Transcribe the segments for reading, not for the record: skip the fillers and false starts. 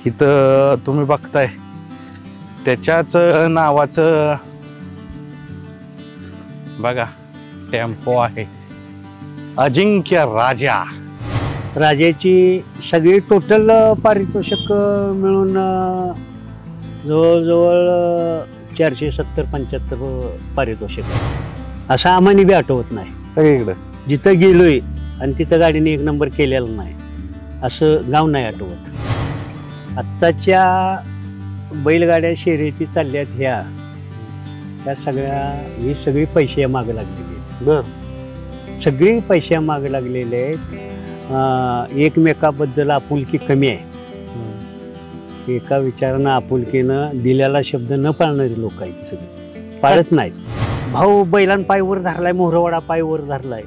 इथं तुम्ही बघताय त्याच्याच नावाचं बघा टेम्पो आहे, अजिंक्य राजा. राजाची सगळी टोटल पारितोषिक मिळून जवळजवळ 470-75 पारितोषिक असं आम्हाला बी आठवत नाही. सगळीकडे जिथं गेलोय आणि तिथं गाडीने 1 नंबर केलेला नाही असं गाव नाही आठवत. आत्ताच्या बैलगाड्या शर्यती चालल्यात ह्या सगळ्या ही सगळी पैसे मागे लागलेली आहेत. बर सगळी पैसे मागे लागलेले आहेत. एकमेकाबद्दल आपुलकी कमी आहे. एका विचारानं आपुलकीनं दिलेला शब्द न पाळणारी लोक आहेत. सगळी पाळत नाहीत. भाऊ बैलां पाय वर धरलाय, मोहरवाडा पाय वर धरलाय.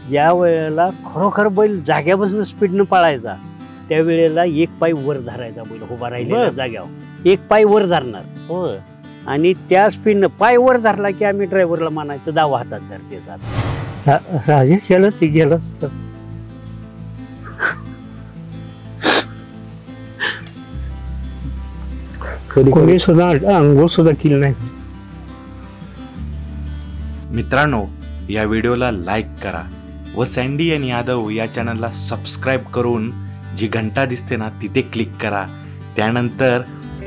ज्या वेळेला खरोखर बैल जाग्यापासून स्पीडनं पाळायचा त्यावेळेला 1 पाय वर धरायचा बैल उभा राहिलेला जाग्यावर 1 पाय वर धरणार. होय. आणि त्या स्पीडनं पाय वर धरला की आम्ही ड्रायव्हरला म्हणायचं दावा हातात धरते राजा केलं ते गेलं. कोणी सुद्धा अंघोळ सुद्धा केलं नाही. मित्रांनो, या व्हिडिओला लाईक करा व सँडी आणि यादव या चॅनलला सबस्क्राईब करून जी घंटा दिसते ना तिथे क्लिक करा. त्यानंतर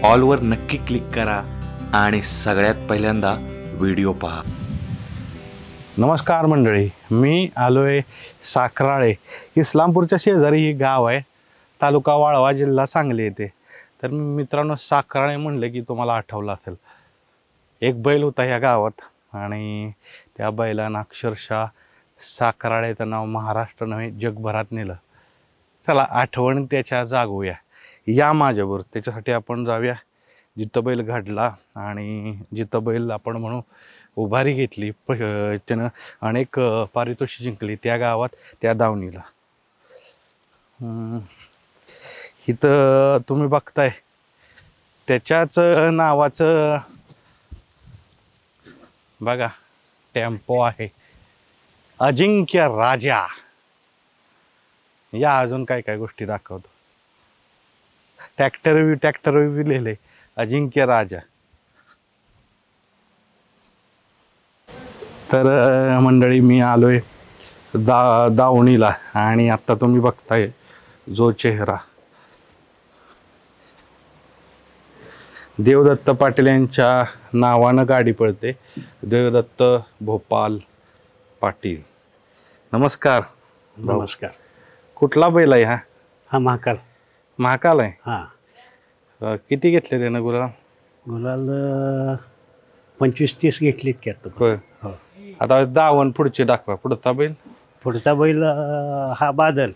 ऑलवर नक्की क्लिक करा आणि सगळ्यात पहिल्यांदा व्हिडिओ पहा. नमस्कार मंडळी, मी आलोय साखराळे. इस्लामपूरच्या शेजारी ही गाव आहे, तालुका वाळवा, जिल्हा सांगली येथे. तर मित्रांनो, साखराळे म्हणले की तुम्हाला आठवलं असेल, एक बैल होता ह्या गावात आणि त्या बैलानं अक्षरशः साखराळेचं नाव महाराष्ट्र नव्हे जगभरात नेलं. चला आठवण त्याच्या जागूया या माझ्याबरोबर. त्याच्यासाठी आपण जाऊया जिथं बैल घडला आणि जिथं बैल आपण म्हणू उभारी घेतली, त्यानं अनेक पारितोषिक जिंकली त्या गावात, त्या दावणीला. इथं तुम्ही बघताय त्याच्याच नावाचं बघा टेम्पो आहे, अजिंक्य राजा. या अजून काय काय गोष्टी दाखवतो. ट्रॅक्टर बी लिहिले अजिंक्य राजा. तर मंडळी, मी आलोय दावणीला आणि आता तुम्ही बघताय जो चेहरा देवदत्त पाटील यांच्या नावानं गाडी पळते, देवदत्त भोपाल पाटील. नमस्कार. नमस्कार. कुठला बैल आहे हा? हा महाकाल. महाकाल आहे. हा. किती घेतले त्यानं गुलाल? गुलाल 25-30 घेतलीत की आता. होय. हो. आता दावण पुढचे दाखवा. पुढचा बैल? पुढचा बैल हा बादल.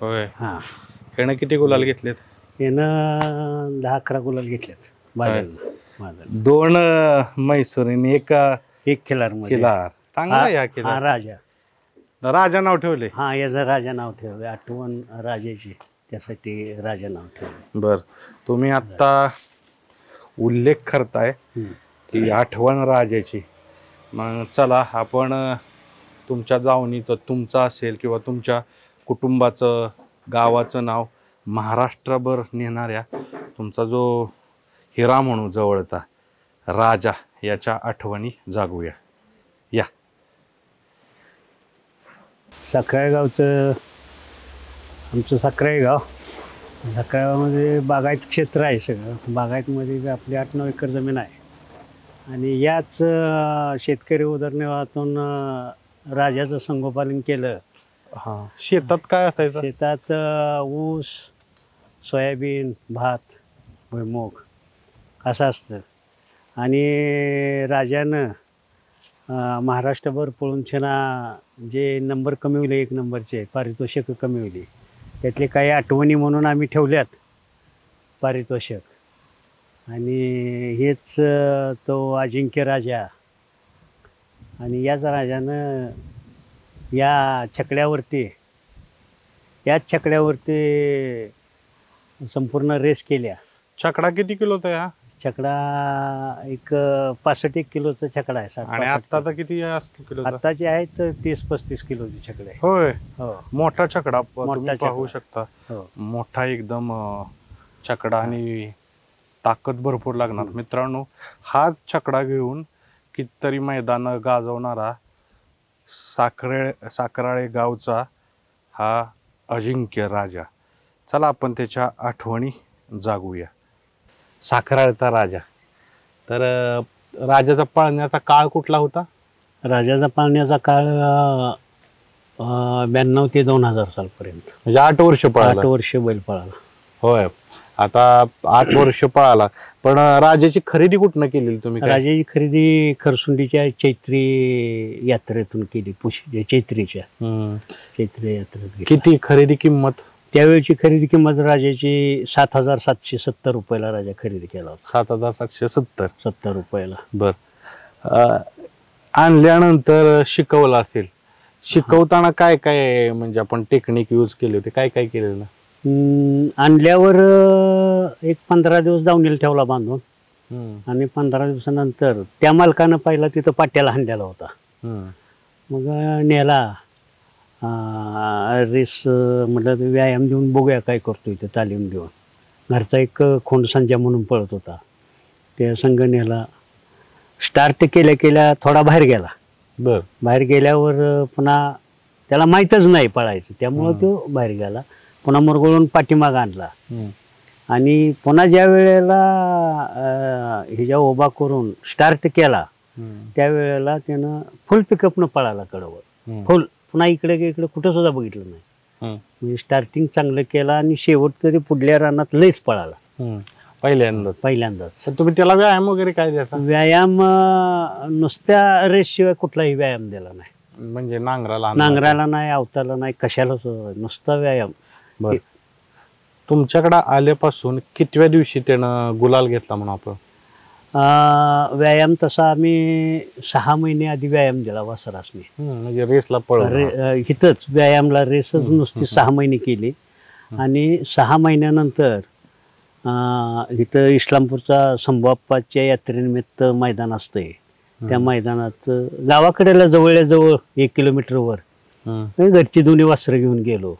होय. हा. त्यानं किती गुलाल घेतलेत? यानं 10-11 गुलाल घेतल्यात. बादल 2 म्हैसूरीने एक खिलार चांगला आहे. हा राजा. राजा नाव ठेवले. हा, याचं राजा नाव ठेवले. आठवण राजाची, त्यासाठी राजा नाव ठेवले. बर, तुम्ही आता उल्लेख करताय की आठवण राजाची. मग चला आपण तुमच्या दावणीचं, तुमचं असेल किंवा तुमच्या कुटुंबाचं, गावाचं नाव महाराष्ट्रभर नेणाऱ्या तुमचा जो हिरा म्हणू जवळचा राजा, याच्या आठवणी जागूया. या. साखराळे गावचं आमचं साखराळे गाव. साखराळ्यामध्ये बागायत क्षेत्र आहे. सगळं बागायतमध्ये आपली 8-9 एकर जमीन आहे आणि याच शेतकरी उदरनिर्वाहातून राजाचं संगोपालन केलं. हां. शेतात काय असायचं? शेतात ऊस, सोयाबीन, भात, भुईमूग असं असतं. आणि राजानं महाराष्ट्रभर पळून जे नंबर कमिवले, 1 नंबरचे पारितोषिक कमिवली, त्यातले काही आठवणी म्हणून आम्ही ठेवल्यात पारितोषिक. आणि हेच तो अजिंक्य राजा. आणि याच राजानं याच छकड्यावरती संपूर्ण रेस केल्या. छकडा किती किलोचा आहे हा? छकडा एक 65 किलोचा छकडा आहे. आणि आत्ताचा किती किलो? आत्ताचे आहेत 30-35 किलोचे छकडे. होय. हो. मोठा छकडा मोठा पाहू शकता. हो. मोठा एकदम छकडा आणि ताकद भरपूर लागणार. मित्रांनो, हाच छकडा घेऊन कितीतरी मैदान गाजवणारा साखराळे गावचा हा अजिंक्य राजा. चला आपण त्याच्या आठवणी जागूया. साखराळचा राजा. तर राजाचा पाळण्याचा काळ कुठला होता? राजाचा पाळण्याचा काळ 92 ते 2000 सालपर्यंत. म्हणजे 8 वर्ष पळाला. 8 वर्ष बैल पळाला. होय, आता 8 वर्ष पळाला. पण राजाची खरेदी कुठनं केलेली तुम्ही? राजाची खरेदी खरसुंडीच्या चैत्री यात्रेतून केली. चैत्रीच्या यात्रेत घेतली. किती खरेदी किंमत? त्यावेळची खरेदी किंमत राजाची 7770 रुपयाला राजा खरेदी केला होता. 7770 रुपयाला. बर. आणल्यानंतर शिकवलं असेल. शिकवताना काय काय म्हणजे आपण टेक्निक यूज केली होती? काय काय केलेलं? आणल्यावर एक 15 दिवस दावणीला ठेवला बांधून आणि 15 दिवसानंतर त्या मालकानं पहिला तिथं पाट्याला हाणलेला होता. मग नेला रेस म्हटलं व्यायाम देऊन बघूया काय करतोय ते, तालीम देऊन. घरचा एक खोंड संजय म्हणून पळत होता, त्या संघ नेला. स्टार्ट केल्या केल्या थोडा बाहेर गेला. बर. बाहेर गेल्यावर पुन्हा त्याला माहीतच नाही पळायचं, त्यामुळं तो बाहेर गेला. पुन्हा मुरगळून पाठीमाग आणला आणि पुन्हा ज्या वेळेला ह्याच्या उभा करून स्टार्ट केला त्यावेळेला त्यानं फुल पिकअपनं पळाला कडवर. फुल पुन्हा इकडे कुठं सुद्धा बघितलं नाही. म्हणजे स्टार्टिंग चांगलं केलं आणि शेवट तरी पुढल्या रानात लयच पळाला पहिल्यांदाच. तुम्ही त्याला व्यायाम वगैरे काय द्यायचा? व्यायाम नुसत्या रेस शिवाय कुठलाही व्यायाम दिला नाही. म्हणजे नांगराला नाही, अवताला नाही, कशालाच नुसता व्यायाम. तुमच्याकडे आल्यापासून कितव्या दिवशी त्यानं गुलाल घेतला म्हणून आपण? व्यायाम तसा आम्ही 6 महिने आधी व्यायाम दिला वासरासने. म्हणजे रेसला इथंच व्यायामला रेसच नुसती 6 महिने केली. आणि 6 महिन्यानंतर इथं इस्लामपूरचा संभाप्पाच्या यात्रेनिमित्त मैदान असतंय. त्या मैदानात गावाकडेला जवळच्या जवळ 1 किलोमीटरवर घरची दोन्ही वासरं घेऊन गेलो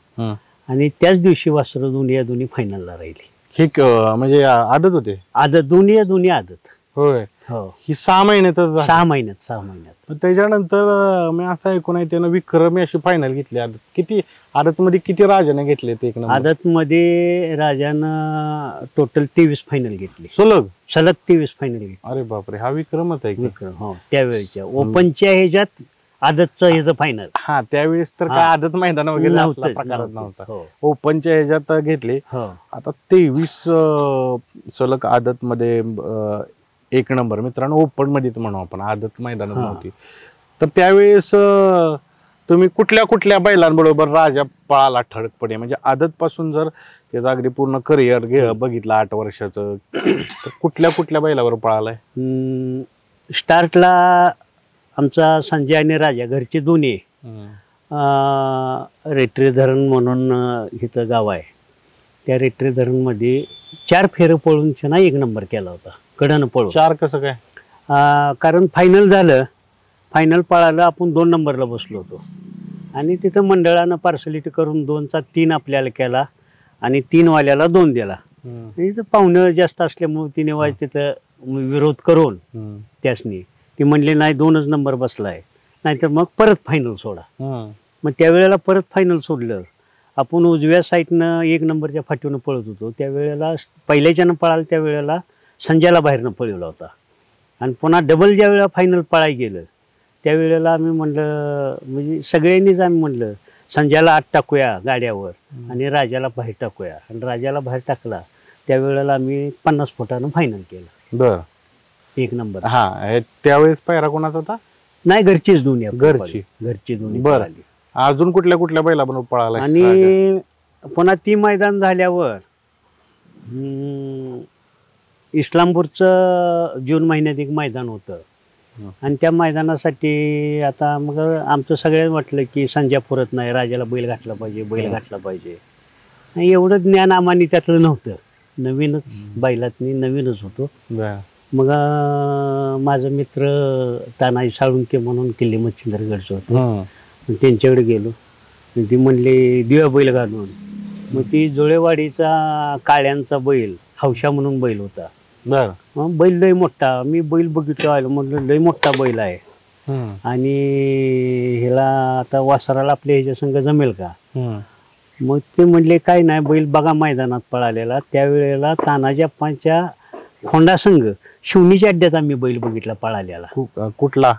आणि त्याच दिवशी वासरं दोन्ही फायनलला राहिली. हे म्हणजे आदत होते? आदत दोन्ही आदत. होय. हो. ही 6 महिन्यात? 6 महिन्यात. त्याच्यानंतर मी असं ऐकून आहे त्यानं विक्रमी अशी फायनल घेतली. किती आदत मध्ये किती राजाने घेतले ते? आदत मध्ये राजानं टोटल 23 फायनल घेतली. सलग 23 फायनल घेतली. अरे बापरे, हा विक्रमच आहे. विक्रम. हो, त्यावेळेच्या ओपनच्या ह्याच्यात आदतचं ह्याचं फायनल. हा, त्यावेळेस तर काय आदत मैदान वगैरे प्रकारच नव्हता. ओपनच्या ह्याच्यात घेतले. आता 23 सलग आदत मध्ये 1 नंबर. मित्रांनो, ओपन मध्ये म्हणू आपण, आदत मैदानात नव्हती. तर त्यावेळेस तुम्ही कुठल्या कुठल्या बैलांबरोबर राजा पळाला ठळकपणे? म्हणजे आदत पासून जर त्याचा अगदी पूर्ण करिअर बघितलं 8 वर्षाचं, तर कुठल्या कुठल्या बैलाबरोबर पळालाय? स्टार्टला आमचा संजय आणि राजा घरचे दोन्ही. रेटरी धरण म्हणून इथं गाव आहे, त्या रेटरी धरण मध्ये 4 फेरं पळून 1 नंबर केला होता. कडनं पळून. 4 कसं काय? कारण फायनल झालं, फायनल पळालं, आपण 2 नंबरला बसलो होतो आणि तिथं मंडळानं पार्सलिटी करून 2चा 3 आपल्याला केला आणि 3 वाल्याला 2 दिला. तिथं पाहुणं जास्त असल्यामुळे 3 वाज तिथं विरोध करून त्यासनी ती म्हणले नाही 2च नंबर बसलाय, नाहीतर मग परत फायनल सोडा. मग त्यावेळेला परत फायनल सोडलं. आपण उजव्या साईडनं 1 नंबरच्या फाटीवनं पळत होतो. त्यावेळेला पहिल्याच्यानं पळालं त्यावेळेला संजयला बाहेरनं पळवला होता आणि पुन्हा डबल ज्या वेळेला फायनल पळाय गेलं त्यावेळेला आम्ही म्हणलं, म्हणजे सगळ्यांनीच आम्ही म्हणलं संजयला आत टाकूया गाड्यावर आणि राजाला बाहेर टाकूया. आणि राजाला बाहेर टाकला त्यावेळेला आम्ही 50 फुटानं फायनल केलं. बर. 1 नंबर. हा, त्यावेळेस पायरा कोणाचा होता? नाही, घरचीच दोन्ही. घरची दोन्ही. बर. अजून कुठल्या कुठल्या बैलाबरोबर पळाला? आणि पुन्हा ती मैदान झाल्यावर इस्लामपूरचं जून महिन्यात एक मैदान होतं आणि त्या मैदानासाठी आता मग आमचं सगळ्यांनी म्हटलं की संजय पुरत नाही, राजाला बैल घातला पाहिजे. एवढं ज्ञान आम्हाला त्यातलं नव्हतं. नवीनच बैलातनी नवीनच होतो. मग माझा मित्र तानाजी साळुंके म्हणून किल्ले मच्छिंद्रगडचं होतं, त्यांच्याकडे गेलो. ती म्हणले देऊया बैल घालून. मग ती जुळेवाडीचा काळ्यांचा बैल हौशा म्हणून बैल होता. बर. मग बैल लय मोठा, मी बैल बघितलो आलो म्हटलं लय मोठा बैल आहे आणि ह्याला आता वासराला आपल्या ह्याच्या संग जमेल का. मग ते म्हणले काय नाही, बैल बघा मैदानात पळालेला. त्यावेळेला तानाजी अप्पांच्या खोंडा संघ शिवणीच्या अड्ड्यात आम्ही बैल बघितला पळालेला. कुठला?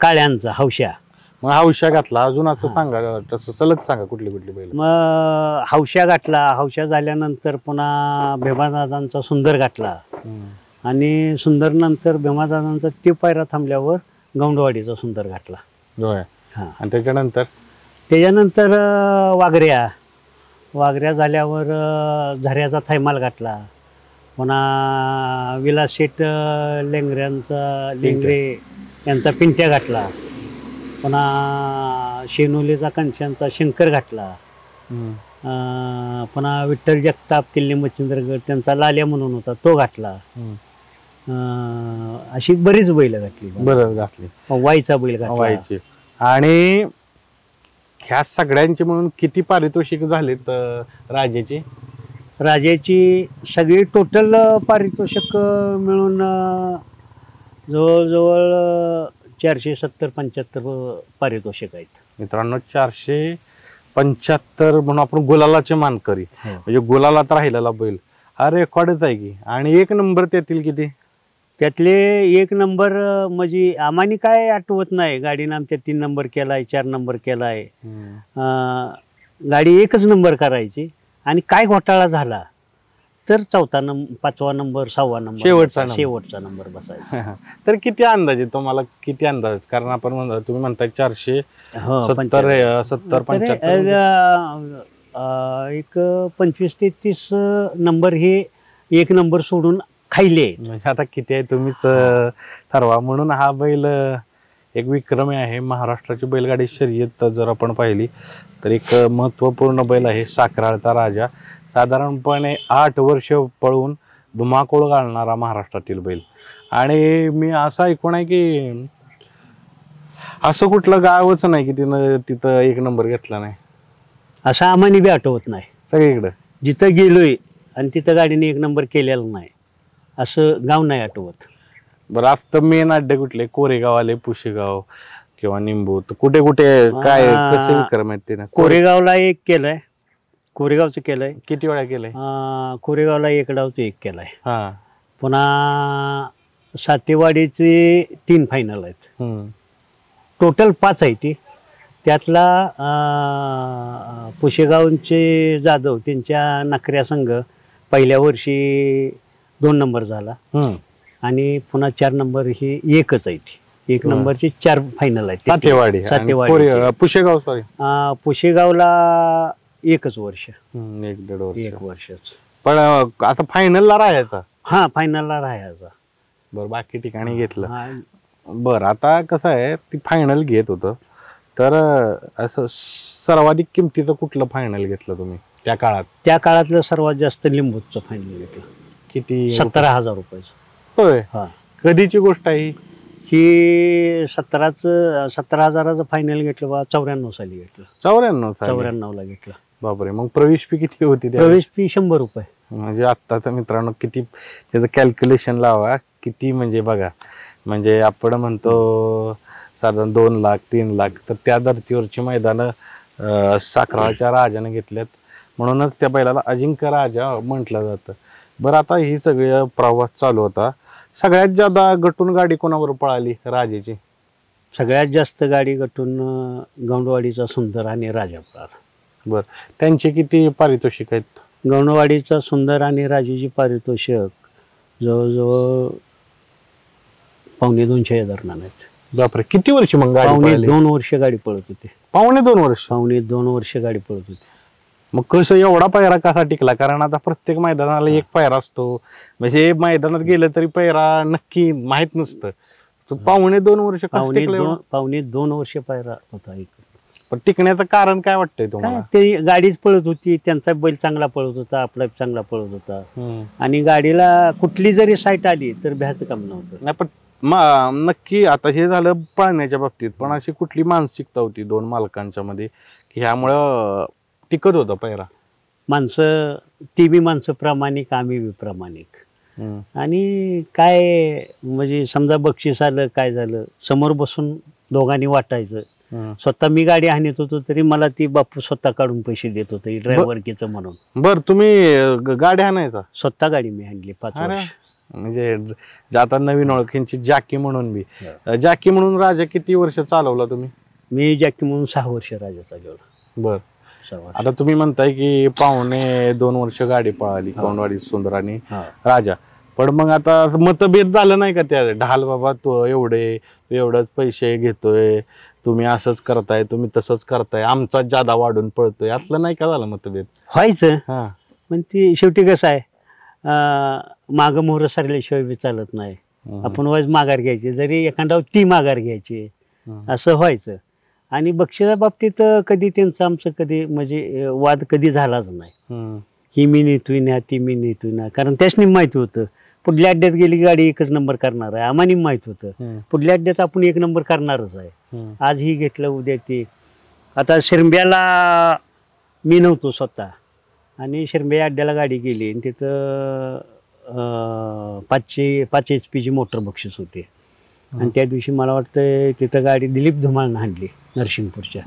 काळ्यांचा हौशा. मग हौशा घातला. अजून असं सांगा, तसं सलग सांगा कुठली कुठली बैल. मग हौशा घातला. हौशा झाल्यानंतर पुन्हा भीमादादांचा सुंदर घातला आणि सुंदर नंतर भीमादादांचा ते पायरा थांबल्यावर गौंडवाडीचा सुंदर घातला. होय. आणि त्याच्यानंतर वाघऱ्या झाल्यावर झऱ्याचा थैमाल घातला. पुन्हा विलास शेठ लेंगरे यांचा पिंट्या घातला. पुन्हा शेनोलीचा कणशांचा शंकर घातला. पुन्हा विठ्ठल जगताप किल्ले मच्छिंद्रगड त्यांचा लाल्या म्हणून होता तो घातला. अशी बरीच बैल घातली. बरं घातली. वाईचा बैल घातला. आणि ह्या सगळ्यांची म्हणून किती पारितोषिक झालेत राजाची सगळी टोटल पारितोषिक मिळून जवळजवळ 470-75 पारितोषिक आहेत मित्रांनो. 475 म्हणून आपण गुलालाचे मानकरी, म्हणजे गुलालात राहिलेला बैल हा रेकॉर्डच आहे की. आणि 1 नंबर त्यातील किती? त्यातले 1 नंबर म्हणजे आम्हाला काय आठवत नाही. गाडीनं आमच्या 3 नंबर केलाय, 4 नंबर केलाय. गाडी 1च नंबर करायची आणि काय घोटाळा झाला तर 4था नंबर, 5वा नंबर, 6वा नंबर, शेवटचा नंबर बसायचा. तर किती अंदाज आहे तुम्हाला? किती अंदाज? कारण आपण तुम्ही म्हणताय 470 एक 25 ते 30 नंबर हे 1 नंबर सोडून खायले. म्हणजे आता किती आहे तुम्हीच ठरवा. म्हणून हा बैल एक विक्रमी आहे. महाराष्ट्राची बैलगाडी शर्यत जर आपण पाहिली तर एक महत्वपूर्ण बैल आहे साखराळचा राजा. साधारणपणे 8 वर्ष पळून धुमाकूळ घालणारा महाराष्ट्रातील बैल. आणि मी असं ऐकून आहे की असं कुठलं गावच नाही की तिथं 1 नंबर घेतला नाही. असं आम्हाला बी आठवत नाही. सगळीकडं जिथं गेलोय आणि तिथं गाडीने 1 नंबर केलेला नाही असं गाव नाही आठवत. बरं, आता मेन अड्डे कुठले? कोरेगाव आले, पुशेगाव किंवा निंबू, तर कुठे कुठे काय कसे विक्रम आहेत? ते कोरेगावला 1 केलंय. कोरेगावचं केलंय. किती वेळा केलंय? कोरेगावला 1 डावचं 1 केलाय. पुन्हा सातेवाडीचे 3 फायनल आहेत. टोटल 5 आहे ती. त्यातला पुशेगावचे जाधव त्यांच्या नखऱ्या संघ पहिल्या वर्षी 2 नंबर झाला आणि पुन्हा 4 नंबर ही 1च आहे. ती 1 नंबरची 4 फायनल आहेत. सातेवाडी. पुशेगाव सॉरी पुशेगावला 1च वर्ष, 1.5 वर्षच. पण आता फायनलला राहायचा. फायनलला राहायचा. बरं, बाकी ठिकाणी घेतलं. बरं, आता कसं आहे, ती फायनल घेत होतं तर असं सर्वाधिक किमतीचं कुठलं फायनल घेतलं तुम्ही त्या काळात? त्या काळातलं सर्वात जास्त लिंबूचं फायनल घेतलं. किती? 17,000 रुपयाचं. होय. कधीची गोष्ट आहे ही? 17,000चं फायनल घेतलं बा 94 साली घेतलं. 94ला घेतलं. बापरे. मग प्रवेश फी किती होती? प्रवेश फी 100 रुपये. म्हणजे आत्ताचं मित्रांनो किती त्याचं कॅल्क्युलेशन लावा किती. म्हणजे बघा, म्हणजे आपण म्हणतो साधारण 2 लाख 3 लाख, तर त्या धर्तीवरची मैदानं साखराळच्या राजाने घेतल्यात. म्हणूनच त्या बैलाला अजिंक्य राजा म्हटलं जातं. बरं, आता ही सगळी प्रवास चालू होता. सगळ्यात जादा गटून गाडी कोणावर पळाली राजाची? सगळ्यात जास्त गाडी गटून गौंडवाडीचा सुंदर आणि राजा पळाला. बरं, त्यांचे किती पारितोषिक आहेत? गौंडवाडीचा सुंदर आणि राजाची पारितोषिक जवळजवळ 250,000 दरम्यान आहेत. बापरे, किती वर्ष मग गाडी? 2 वर्ष गाडी पळत होती. 2.5 वर्ष? 2 वर्ष गाडी पळत होती. मग कसं एवढा पायरा कसा टिकला? कारण आता प्रत्येक मैदानाला 1 पायरा असतो. म्हणजे मैदानात गेलं तरी पायरा नक्की माहित नसतं. 2.5 वर्ष? 2.5 वर्ष पायरा होता. पण टिकण्याचं कारण काय वाटतंय तुम्हाला? ते गाडीच पळत होती. त्यांचा बैल चांगला पळत होता, आपला चांगला पळत होता. आणि गाडीला कुठली जरी साईट आली तर भ्याचं काम नव्हतं. नाही, पण नक्की आता हे झालं पळण्याच्या बाबतीत, पण अशी कुठली मानसिकता होती 2 मालकांच्या मध्ये की ह्यामुळं टिकत होता पायरा? माणसं ती बी माणसं प्रामाणिक, आम्ही बी प्रामाणिक. आणि काय म्हणजे समजा बक्षीस आलं काय झालं समोर बसून दोघांनी वाटायचं. स्वतः मी गाडी हाणत होतो तरी मला ती बापू स्वतः काढून पैसे देत होते ड्रायव्हरकीचं म्हणून. बर तुम्ही गाडी आणायचा? स्वतः गाडी मी हाणली 5 वर्ष. म्हणजे आता नवीन ओळखींची जॅकी म्हणून बी. जॅकी म्हणून राजा किती वर्ष चालवला तुम्ही? मी जॅकी म्हणून 6 वर्ष राजा चालवला. बर. आता तुम्ही म्हणताय की 1.5-2 वर्ष गाडी पळाली कोंडवाडी सुंदर आणि राजा, पण मग आता मतभेद झालं नाही का त्या ढाल बाबा तू एवढंच पैसे घेतोय, तुम्ही असंच करताय, तुम्ही तसंच करताय, आमचा जादा वाढून पळतोय, असलं नाही का झालं मतभेद? व्हायचं. पण ती शेवटी कसं आहे मागं मोहर सरल्याशिवाय बी चालत नाही. आपण वाईज माघार घ्यायची, जरी एखादा ती माघार घ्यायची, असं व्हायचं. आणि बक्षिसा बाबतीत कधी त्यांचं आमचं कधी म्हणजे वाद कधी झालाच नाही. ही मी नेतोय ना ती मी नेतोय ना, कारण त्याच माहिती होतं पुढल्या अड्ड्यात गेली गाडी एकच नंबर करणार आहे. आम्हाला माहित होतं पुढल्या अड्ड्यात आपण 1 नंबर करणारच आहे. आज ही घेतलं उद्या ते. आता शिरंब्याला मी नव्हतो स्वतः आणि शिरंब्या अड्ड्याला गाडी गेली आणि तिथं 5 HP मोटर बक्षीस होते. आणि त्या दिवशी मला वाटतं तिथं गाडी दिलीप धुमाळनं हाणली नरसिंगपूरच्या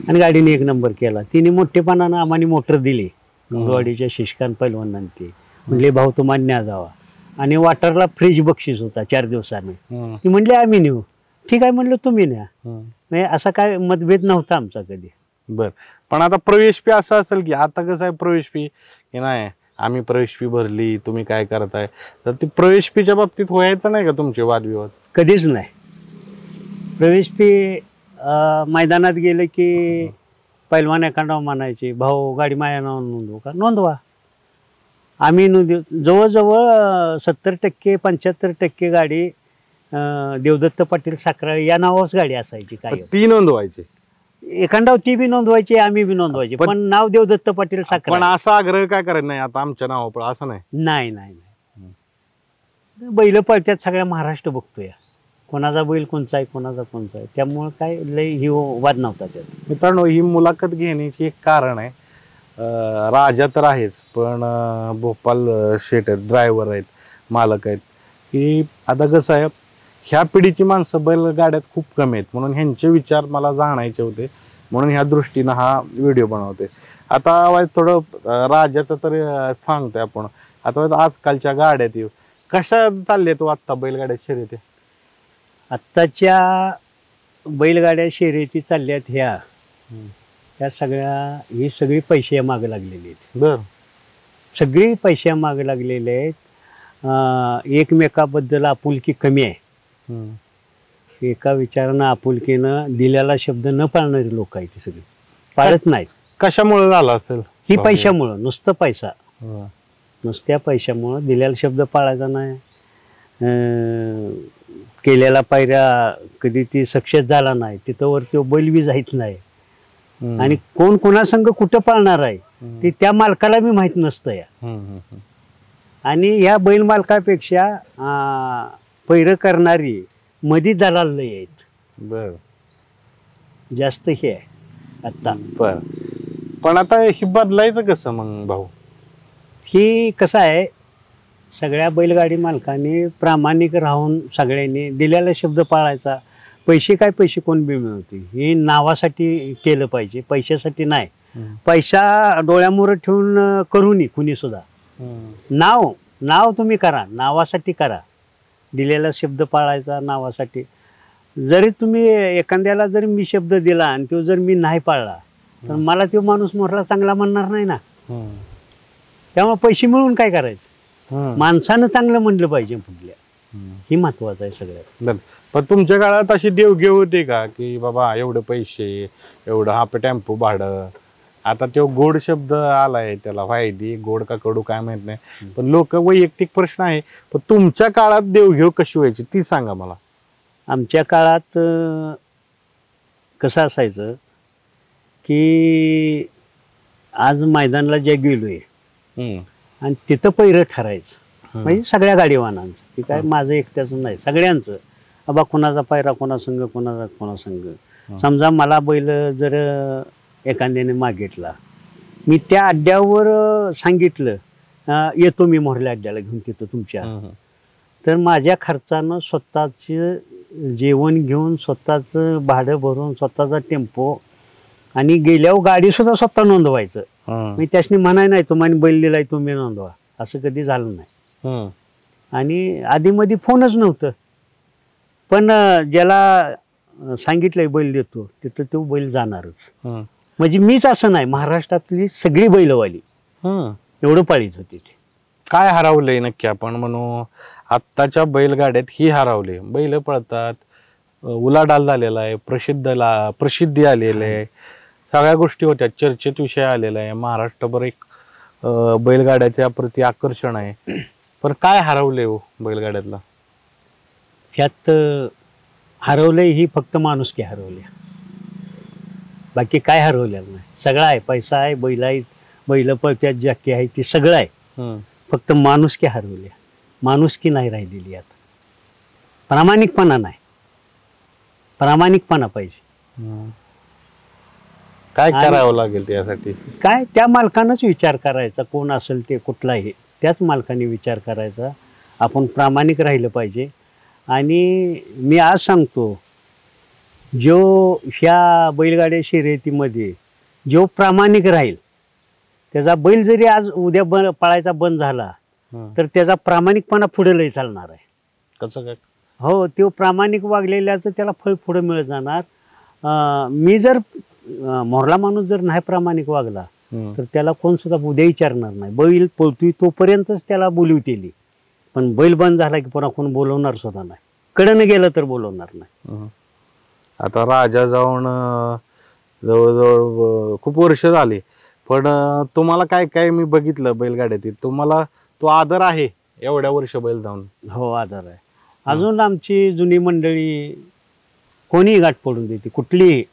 आणि गाडीने 1 नंबर केला. तिने मोठेपणानं आम्हाला मोटर दिली गुंडवाडीच्या शिष्कान पैलवानांनी. ते म्हणले भाऊ तुम्हाला न्या जावा. आणि वाटरला फ्रीज बक्षीस होता 4 दिवसाने. ती म्हणले आम्ही नेऊ. ठीक आहे म्हणलं तुम्ही न्या. नाही असा काय मतभेद नव्हता आमचा कधी. बर. पण आता प्रवेश फी असं असेल की आता कसं आहे प्रवेश फी की नाही आम्ही प्रवेश फी भरली तुम्ही काय करताय, तर ती प्रवेश फीच्या बाबतीत व्हायचं नाही का तुमचे वादविवाद? कधीच नाही. प्रवेश फी मैदानात गेलं की पैलवान एखादा म्हणायचे भाऊ गाडी माझ्या नावानं नोंदवू का? नोंदवा. आम्ही जवळजवळ 70% 75% गाडी देवदत्त पाटील साखराळे या नावाच गाडी असायची. काय ती नोंदवायची एखादा ती बी नोंदवायची आम्ही बी नोंदवायची, पण नाव देवदत्त पाटील साखराळे. पण असा आग्रह काय करायचं नाही आता आमच्या नावावर असं नाही? नाही नाही नाही. बैल पळत्यात सगळ्या महाराष्ट्र बघतोय कोणाचा बैल कोणचा आहे कोणाचा कोणचा आहे, त्यामुळं काय लय ही वाद नव्हता त्यात. मित्रांनो ही मुलाखत घेण्याची एक कारण आहे. राजा तर आहेच पण भोपाल शेट आहेत, ड्रायव्हर आहेत, मालक आहेत, की आता कसं आहे ह्या पिढीची माणसं बैलगाड्यात खूप कमी आहेत, म्हणून ह्यांचे विचार मला जाणायचे होते, म्हणून ह्या दृष्टीनं हा व्हिडिओ बनवते. आता थोडं राजाचं तर सांगतोय आपण. आता आजकालच्या गाड्यात कशा चालल्या तो आत्ता बैलगाड्या शर्यती? आत्ताच्या बैलगाड्या शर्यती चालल्यात ह्या सगळ्या ही सगळी पैशा मागे लागलेली आहेत. बर. सगळी पैशा मागे लागलेले आहेत. एकमेकाबद्दल आपुलकी कमी आहे. एका विचारानं आपुलकीनं दिलेला शब्द न पाळणारी लोक आहेत. ती सगळी पाळत नाहीत. कशामुळे झालं असेल? ही पैशामुळं, नुसतं पैसा, नुसत्या पैशामुळं दिलेला शब्द पाळायचा नाही. केलेला पायऱ्या कधी ती सक्सेस झाला नाही तिथं वर तो बैल बी जायत नाही. आणि कोण कोणासंग कुठं पाळणार आहे ते त्या मालकाला बी माहित नसतं या. आणि या बैल मालकापेक्षा पैर करणारी मधी दलाल लय आहेत. बर. जास्त हे आहे आता. बर. पण आता हे बदलायचं कसं मग भाऊ? ही कसं आहे सगळ्या बैलगाडी मालकांनी प्रामाणिक राहून सगळ्यांनी दिलेला शब्द पाळायचा. पैसे कोण बी मिळवते, हे नावासाठी केलं पाहिजे, पैशासाठी नाही. पैसा डोळ्यामोर ठेवून करू नये कुणी सुद्धा. नाव तुम्ही करा, नावासाठी करा. दिलेला शब्द पाळायचा नावासाठी. जरी तुम्ही एखाद्याला जरी मी शब्द दिला आणि तो जर मी नाही पाळला तर मला तो माणूस मोठला चांगला म्हणणार नाही ना. त्यामुळे पैसे मिळून काय करायचं, माणसानं चांगलं म्हणलं पाहिजे पुढल्या. ही महत्वाचं आहे सगळ्यात. पण तुमच्या काळात अशी देवघेव होती का की बाबा एवढे पैसे, एवढं हाफ टेम्पो भाडं? आता तो गोड शब्द आलाय त्याला फायदी, गोड का कडू काय माहित नाही, पण लोक वैयक्तिक प्रश्न आहे. पण तुमच्या काळात देवघेव कशी व्हायची ती सांगा मला. आमच्या काळात कसं असायचं की आज मैदानाला जे गेलोय आणि तिथं पैर ठरायचं म्हणजे सगळ्या गाडीवानांचं. ती काय माझं एकट्याचं नाही, सगळ्यांचं. बाबा कोणाचा पायरा कोणासंग, कोणाचा कोणासंग. समजा मला बैल जर एखाद्याने मागितला मी त्या अड्ड्यावर सांगितलं येतो मी मोरल्या अड्ड्याला घेऊन तिथं तुमच्या. तर माझ्या खर्चानं स्वतःचं जेवण घेऊन स्वतःचं भाडं भरून स्वतःचा टेम्पो आणि गेल्यावर गाडी सुद्धा स्वतः नोंदवायचं. मी त्यासनी म्हणाय नाही तुम्हाला बैल दिलाय तुम्ही नोंदवा, असं कधी झालं नाही. आणि आधीमध्ये फोनच नव्हतं. पण ज्याला सांगितलंय बैल देतो तिथं तो बैल जाणारच. म्हणजे मीच असं नाही, महाराष्ट्रातली सगळी बैलवाली एवढं पाळीत होती ते. काय हरवलंय नक्की आपण म्हणू आत्ताच्या बैलगाड्यात ही हरवले? बैल पळतात, उलाढाल झालेला आहे, प्रसिद्धी आलेली आहे, सगळ्या गोष्टी होत्या, चर्चेत विषय आलेला आहे, महाराष्ट्रभर एक बैलगाड्याच्या प्रति आकर्षण आहे. पण काय हरवले हो बैलगाड्यातला? ह्यात हरवलंय ही फक्त माणुसकी हरवली, बाकी काय हरवलेलं नाही. सगळं आहे, पैसा आहे, बैल आहेत, बैल पळत्यात, जॅकी आहे, ती सगळं आहे. फक्त माणुसकी हरवली, माणुसकी नाही राहिलेली. आता प्रामाणिकपणा नाही, प्रामाणिकपणा पाहिजे. काय करावं लागेल त्यासाठी? काय त्या मालकानंच विचार करायचा, कोण असेल ते कुठलाही त्याच मालकाने विचार करायचा. आपण प्रामाणिक राहिलं पाहिजे. आणि मी आज सांगतो, जो ह्या बैलगाड्या शर्यतीमध्ये जो प्रामाणिक राहील त्याचा बैल जरी आज उद्या पळायचा बंद झाला तर त्याचा प्रामाणिकपणा पुढे लय चालणार आहे. कसं काय? हो, तो प्रामाणिक वागलेल्याचं त्याला फळ पुढे मिळत जाणार. मी जर मोरला माणूस जर नाही प्रामाणिक वागला तर त्याला कोण सुद्धा उद्या विचारणार नाही. बैल पळतोय तोपर्यंतच त्याला बोलवतेली, पण बैल बंद झाला की पुन्हा कोण बोलवणार सुद्धा नाही. कडनं गेलं तर बोलवणार नाही. आता राजा जाऊन जवळजवळ खूप वर्ष झाले, पण तुम्हाला काय काय मी बघितलं बैलगाड्यातील, तुम्हाला तो आदर आहे एवढ्या वर्ष बैल जाऊन? हो, आदर आहे. अजून आमची जुनी मंडळी कोणीही गाठ पडून देते कुठलीही,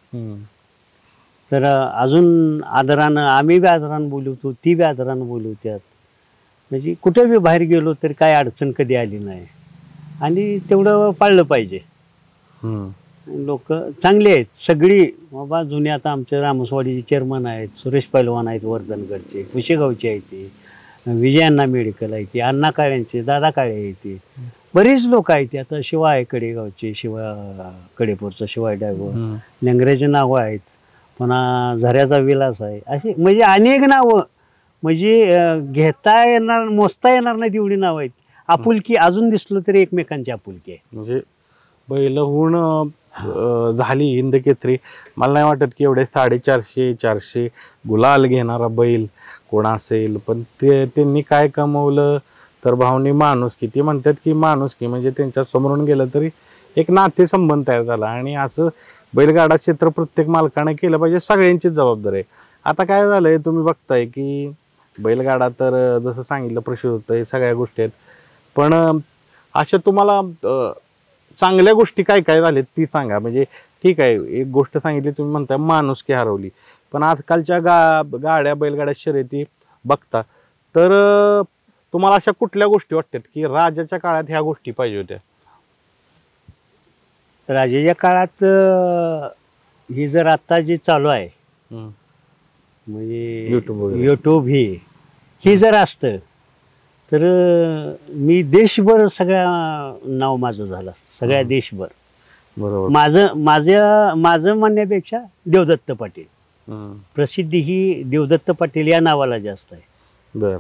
तर अजून आदरानं आम्ही बी आदरानं बोलवतो, ती बी आदरानं बोलवतात. म्हणजे कुठे बी बाहेर गेलो तर काय अडचण कधी आली नाही. आणि तेवढं पाळलं पाहिजे. लोक चांगली आहेत सगळी बाबा. जुने आता आमचे रामसवाडीचे चेअरमन आहेत, सुरेश पैलवान आहेत वर्धनगडचे, कुशेगावचे आहेत ते, विजयांना मेडिकल आहे ते, अण्णा काळ्यांचे, दादा काळे आहे ते, बरीच लोक आहेत. आता शिवा आहे कडेगावचे, शिवा कडेपूरचा शिवाय ड्रायव्हर, लेंगऱ्याचे नावं आहेत, पुन्हा झऱ्याचा विलास आहे, अशी म्हणजे अनेक नावं. म्हणजे घेता येणार मोजता येणार नाही तेवढी नावं आहेत. आपुलकी अजून दिसलं तरी एकमेकांची आपुलकी आहे. म्हणजे बैल होऊन झाली हिंद केसरी. मला नाही वाटत की एवढे 450-400 गुलाल घेणारा बैल कोण असेल. पण त्यांनी काय कमवलं तर भावनी माणुसकी. ती म्हणतात की माणुसकी म्हणजे त्यांच्या समोरून गेलं तरी एक नातेसंबंध तयार झाला. आणि असं बैलगाडा क्षेत्र प्रत्येक मालकाने केलं पाहिजे, सगळ्यांचीच जबाबदारी आहे. आता काय झालंय तुम्ही बघताय की बैलगाडा तर जसं सांगितलं प्रसिद्ध होतं, हे सगळ्या गोष्टी आहेत. पण अशा तुम्हाला चांगल्या गोष्टी काय काय झाल्यात ती सांगा. म्हणजे ठीक आहे, एक गोष्ट सांगितली तुम्ही म्हणताय माणुसकी हरवली, पण आजकालच्या गाड्या बैलगाड्या शर्यती बघता तर तुम्हाला अशा कुठल्या गोष्टी वाटतात की राजाच्या काळात ह्या गोष्टी पाहिजे होत्या? राजाच्या काळात ही जर आता जे चालू आहे म्हणजे युट्यूब ही जर असतं तर मी देशभर सगळ्या नाव माझं झालं असतं, सगळ्या देशभर. बरोबर. माझं म्हणण्यापेक्षा देवदत्त पाटील, प्रसिद्धी ही देवदत्त पाटील या नावाला जास्त आहे. बर.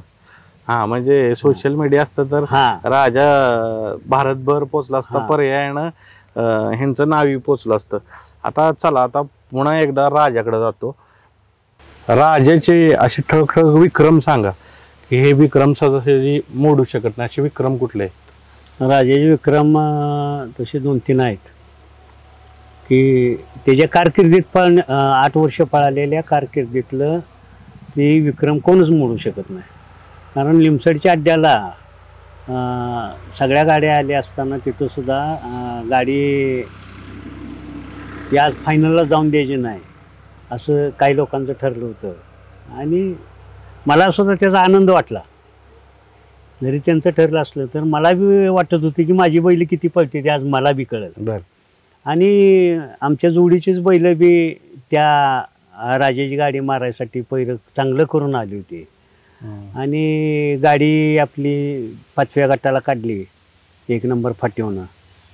हा, म्हणजे सोशल मीडिया असतं तर राजा भारतभर पोचला असता, पर्यायानं ह्यांचं नावही पोचलं असतं. आता चला, आता पुन्हा एकदा राजाकडे जातो. राजाचे असे ठळक विक्रम सांगा की हे विक्रम सहजासहजी मोडू शकत नाही, असे विक्रम कुठले आहेत? राजाचे विक्रम तसे 2-3 आहेत की त्याच्या कारकिर्दीत 8 वर्ष पळालेल्या कारकिर्दीतलं ते विक्रम कोणच मोडू शकत नाही. कारण लिमसडच्या अड्ड्याला सगळ्या गाड्या आल्या असताना तिथं सुद्धा गाडी या फायनलला जाऊन द्यायची नाही असं काही लोकांचं ठरलं होतं. आणि मला सुद्धा त्याचा आनंद वाटला. जरी त्यांचं ठरलं असलं तर मला बी वाटत होतं की माझी बैल किती पळते ते आज मला बी कळेल. बर. आणि आमच्या जोडीचीच बैल बी त्या राजाची गाडी मारायसाठी पहिलं चांगलं करून आली होती आणि गाडी आपली 5व्या गटाला काढली 1 नंबर फाटीवनं.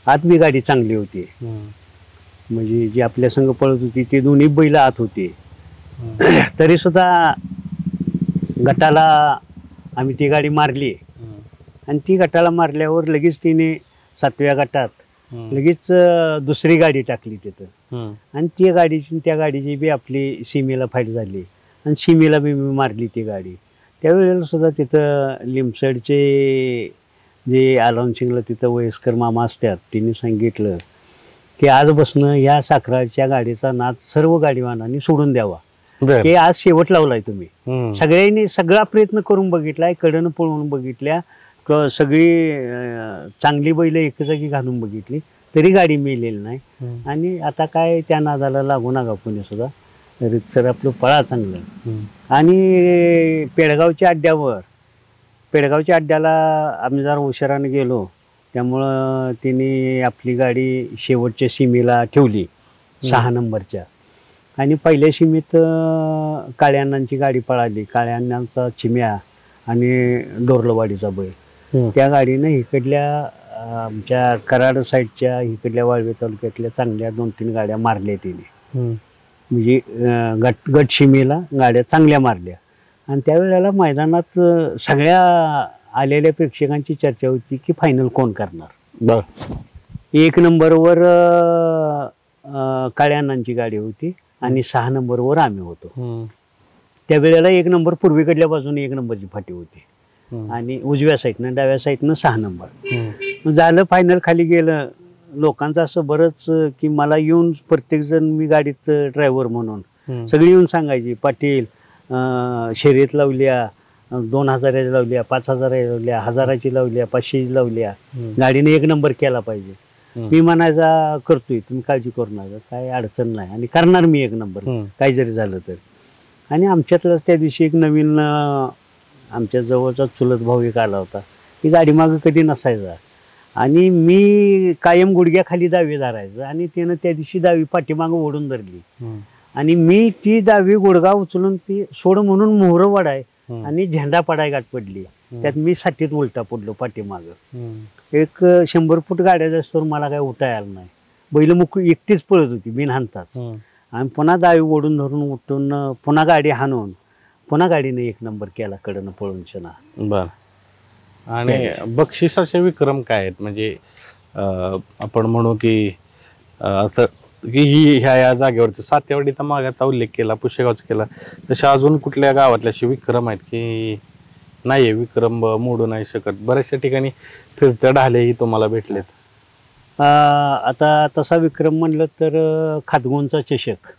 आत बी गाडी चांगली होती, म्हणजे जी आपल्या संघ पळत होती ती दोन्ही बैल आत होती. तरी सुद्धा गटाला आम्ही ती गाडी मारली आणि ती गटाला मारल्यावर लगेच तिने 7व्या गटात लगेच दुसरी गाडी टाकली तिथं आणि त्या गाडीची बी आपली सीमेला फाईट झाली आणि सीमेला बी मी मारली ती गाडी. त्यावेळेला सुद्धा तिथं लिमसडचे जे अलाउन्सिंगला तिथं वयस्कर मामा असतात त्यांनी सांगितलं की आजपासून या साखराच्या गाडीचा नाद सर्व गाडीवानांनी सोडून द्यावा. की आज शेवट लावलाय तुम्ही. सगळ्यांनी सगळा प्रयत्न करून बघितलाय, कडनं पळवून बघितल्या, सगळी चांगली बैल एक जागी घालून बघितली तरी गाडी मिळलेली नाही. आणि आता काय त्या नादाला लागू नका पुणे सुद्धा, रितसर आपलं पळा चांगलं. आणि पेडगावच्या अड्ड्याला आम्ही जरा उशिराने गेलो त्यामुळं तिने आपली गाडी शेवटच्या सीमेला ठेवली 6 नंबरच्या. आणि पहिल्या सीमेत काळ्या अण्णांची गाडी पळाली, काळ्या अण्णांचा चिम्या आणि डोरलवाडीचा बैल. त्या गाडीनं इकडल्या आमच्या कराड साईडच्या इकडल्या वाळवे तालुक्यातल्या चांगल्या 2-3 गाड्या मारल्या तिने, म्हणजे गट सीमेला गाड्या चांगल्या मारल्या. आणि त्यावेळेला मैदानात सगळ्या आलेल्या प्रेक्षकांची चर्चा होती की फायनल कोण करणार. 1 नंबरवर काळ्या अण्णांची गाडी होती आणि 6 नंबरवर आम्ही होतो. त्यावेळेला 1 नंबर पूर्वेकडल्या बाजूने 1 नंबरची फाटी होती आणि उजव्या साईडनं डाव्या साईडनं 6 नंबर. झालं फायनल, खाली गेलं. लोकांचं असं बरंच की मला येऊन प्रत्येकजण, मी गाडीत ड्रायव्हर म्हणून सगळी येऊन सांगायची, पाटील शर्यत लावल्या, 2000 लावल्या, 5000 लावल्या, 1000ची लावल्या, 500ची लावल्या, गाडीने 1 नंबर केला पाहिजे. मी म्हणायचा करतोय, तुम्ही काळजी करू नका, काय अडचण नाही आणि करणार मी 1 नंबर काही जरी झालं तर. आणि आमच्यातलाच त्या दिवशी एक नवीन आमच्या जवळचा चुलत भाऊ एक आला होता, ती गाडी मागं कधी नसायचा आणि मी कायम गुडघ्याखाली दावी धरायचं आणि त्यानं त्या दिवशी दावी पाठीमागं ओढून धरली आणि मी ती दावी गुडघा उचलून ती सोड म्हणून मोहरं वाढाय आणि झेंडा पडाय गाठ पडली. त्यात मी साठीत उलटा पडलो पाठीमागं. एक 100 फूट गाड्या जास्तवर मला काय उठाय आलं नाही. बैल मुकळी एकटीच पळत होती बिन हाणताच. आणि पुन्हा दावी ओढून धरून उठून पुन्हा गाडी हाणून पुन्हा गाडीने 1 नंबर केला कडनं पळून शना. बर. आणि बक्षिसाचे विक्रम काय आहेत, म्हणजे आपण म्हणू की असं की ही ह्या जागेवरती सातेवाडीचा मागाचा उल्लेख केला, पुशेगावचा केला, तशा अजून कुठल्या गावातल्या विक्रम आहेत की नाही विक्रम मोडू नाही शकत? बऱ्याचशा ठिकाणी फिरत्या ढालेही तुम्हाला भेटलेत. आता तसा विक्रम म्हणलं तर खातगोंचा चषक.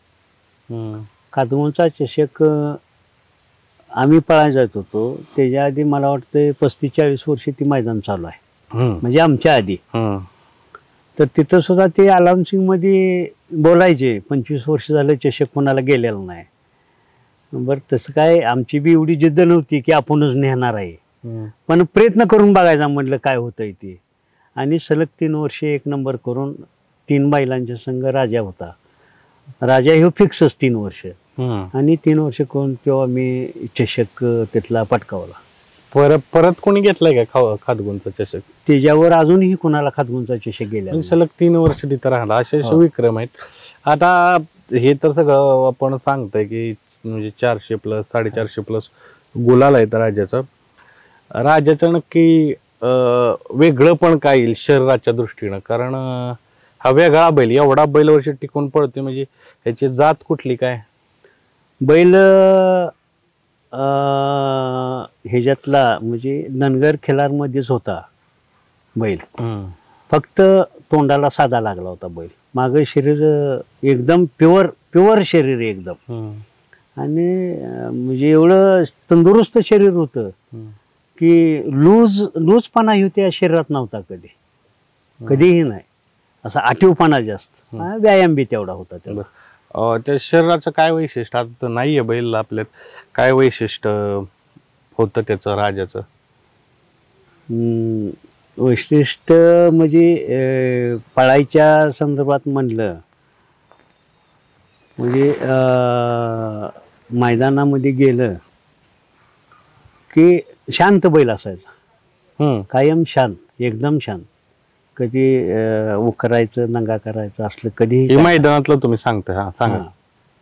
खातगोंचा चषक आम्ही पळायला जात होतो त्याच्या आधी मला वाटतं 35-40 वर्षे ती मैदान चालू आहे, म्हणजे आमच्या आधी. तर तिथं सुद्धा ते अलाउन्सिंग मध्ये बोलायचे 25 वर्ष झालं चषक कोणाला गेलेलं नाही. बरं, तसं काय आमची बी एवढी जिद्द नव्हती की आपणच नेणार आहे, पण प्रयत्न करून बघायचा म्हटलं काय होतंय ते. आणि सलग 3 वर्षे 1 नंबर करून 3 बैलांच्या संघ राजा होता. राजा हे फिक्सच 3 वर्ष आणि 3 वर्ष करून तेव्हा मी चषक तिथला पटकावला. परत कोणी घेतलाय का खातगुंचा चषक? त्याच्यावर अजूनही कोणाला खातगुंचा चषक गेला. सलग 3 वर्ष तिथं राहणार असे विक्रम आहेत. आता हे तर सगळं आपण सांगतोय की म्हणजे 400+ 450+ गुलाल आहेत राजाचं. राजाचं नक्की वेगळं पण काय येईल शरीराच्या दृष्टीनं? कारण हा वेगळा बैल, एवढा बैल वर्ष टिकून पळतोय, म्हणजे ह्याची जात कुठली काय? बैल ह्याच्यातला म्हणजे धनगर खिलारमध्येच होता बैल. फक्त तोंडाला साधा लागला होता बैल. मागं शरीर एकदम प्युअर शरीर एकदम. आणि म्हणजे एवढं तंदुरुस्त शरीर होतं की लूजपणा ह्यो त्या शरीरात नव्हता कधीही नाही. असा आठीवपणा जास्त, व्यायाम बी तेवढा होता त्याला. त्या शरीराचं काय वैशिष्ट्य? आता नाहीये बैल आपल्यात, काय वैशिष्ट्य होतं त्याचं राजाचं? वैशिष्ट्य म्हणजे पळायच्या संदर्भात म्हणलं म्हणजे मैदानामध्ये गेलं की शांत बैल असायचा, कायम शांत, एकदम शांत. कधी उकरायचं नंगा करायचं असलं कधी हे मैदानातलं तुम्ही सांगता? हा सांगा.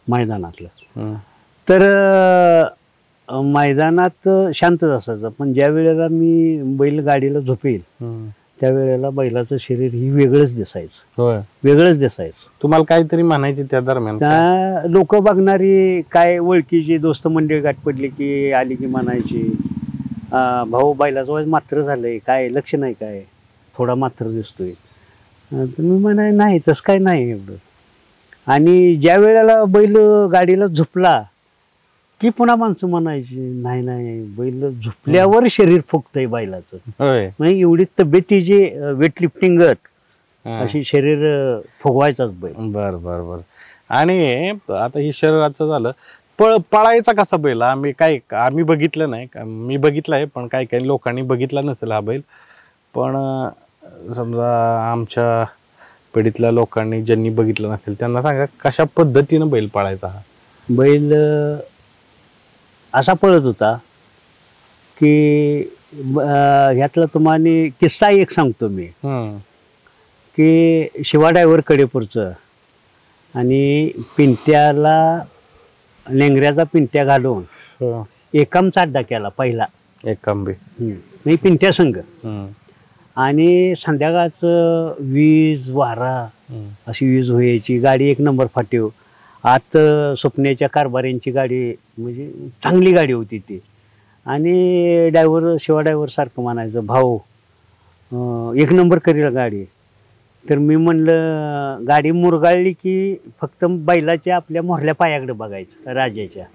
मैदानातलं. तर मैदानात शांतच असायचं, पण ज्या वेळेला मी बैलगाडीला झोपेल त्यावेळेला बैलाचं शरीर ही वेगळंच दिसायचं, होय वेगळंच दिसायचं. तुम्हाला काहीतरी म्हणायचे त्या दरम्यान? लोक बघणारी काय ओळखीची दोस्त मंडळी गाठ पडली की आली की म्हणायची, भाऊ बैलाचं वय मात्र झालंय, काय लक्ष नाही, काय थोडा मात्र दिसतोय. तर मी म्हणाय नाही तसं काय नाही एवढं. आणि ज्या वेळेला बैल गाडीला झोपला की पुन्हा माणसं म्हणायची नाही नाही बैल झोपल्यावर शरीर फुगतंय बैलाचं. म्हणजे एवढी तब्येतीची वेटलिफ्टिंग अशी शरीर फुगवायचाच बैल. बर बर बर. आणि आता ही शरीराचं झालं, पळायचा कसा बैल? आम्ही बघितलं नाही, मी बघितलंय पण काही काही लोकांनी बघितला नसेल हा बैल. पण समजा आमच्या पिढीतल्या लोकांनी ज्यांनी बघितलं नसेल त्यांना सांगा कशा पद्धतीनं बैल पळायचा? हा बैल असा पळत होता की ह्यातला तुम्हाला किस्सा एक सांगतो मी. की शिवा ड्रायव्हर कडेपूरचं आणि पिंट्याला लेंगऱ्याचा पिंट्या घालून एकामचा अड्डा केला पहिला. एकांबी नाही पिंट्या संघ. आणि संध्याकाळचं वीज वारा अशी वीज व्हायची, गाडी एक नंबर फाटीव. आत स्वप्न्याच्या कारभाऱ्यांची गाडी, म्हणजे चांगली गाडी होती ती. आणि शिवा ड्रायव्हर सारखं म्हणायचं, भाऊ एक नंबर करील गाडी. तर मी म्हणलं गाडी मुरगाळली की फक्त बैलाच्या आपल्या मोरल्या पायाकडे बघायचं राजाच्या.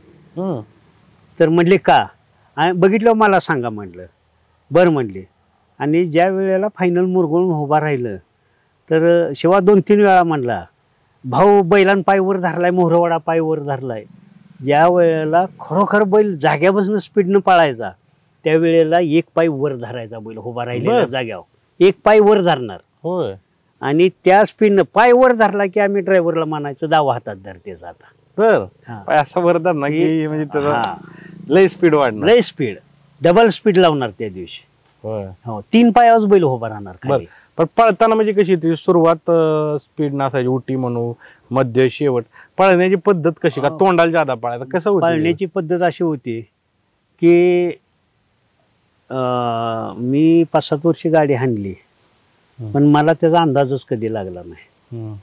तर म्हणले का? बघितलं मला सांगा म्हटलं. बरं म्हणले. आणि ज्या वेळेला फायनल मुरगळून उभा राहिलं तर शिवा 2-3 वेळा म्हणला, भाऊ बैलान पाय वर धरलाय, मोहरवाडा पाय वर धरलाय. ज्या वेळेला खरोखर बैल जाग्यापासून स्पीडनं पळायचा त्यावेळेला एक पाय वर धरायचा बैल उभा राहिलेला जाग्यावर, एक पाय वर धरणार. होय. आणि त्या स्पीडनं पाय वर धरला की आम्ही ड्रायव्हरला म्हणायचं दावा हातात धरतेच आता. पाय असा वर धरणार की म्हणजे त्याचा लय स्पीड वाढणार, लय स्पीड, डबल स्पीड लावणार त्या दिवशी. हो 3 पायावर बैल उभा राहणार. पण पळताना म्हणजे कशी ती सुरुवात स्पीड नसायची, उटी म्हणू, मध्य, शेवट? पळण्याची पद्धत कशी? का तोंडाला जादा पळायचं? कसं होतं? पळण्याची पद्धत अशी होती की मी 5-7 वर्ष गाडी हाणली पण मला त्याचा अंदाजच कधी लागला नाही.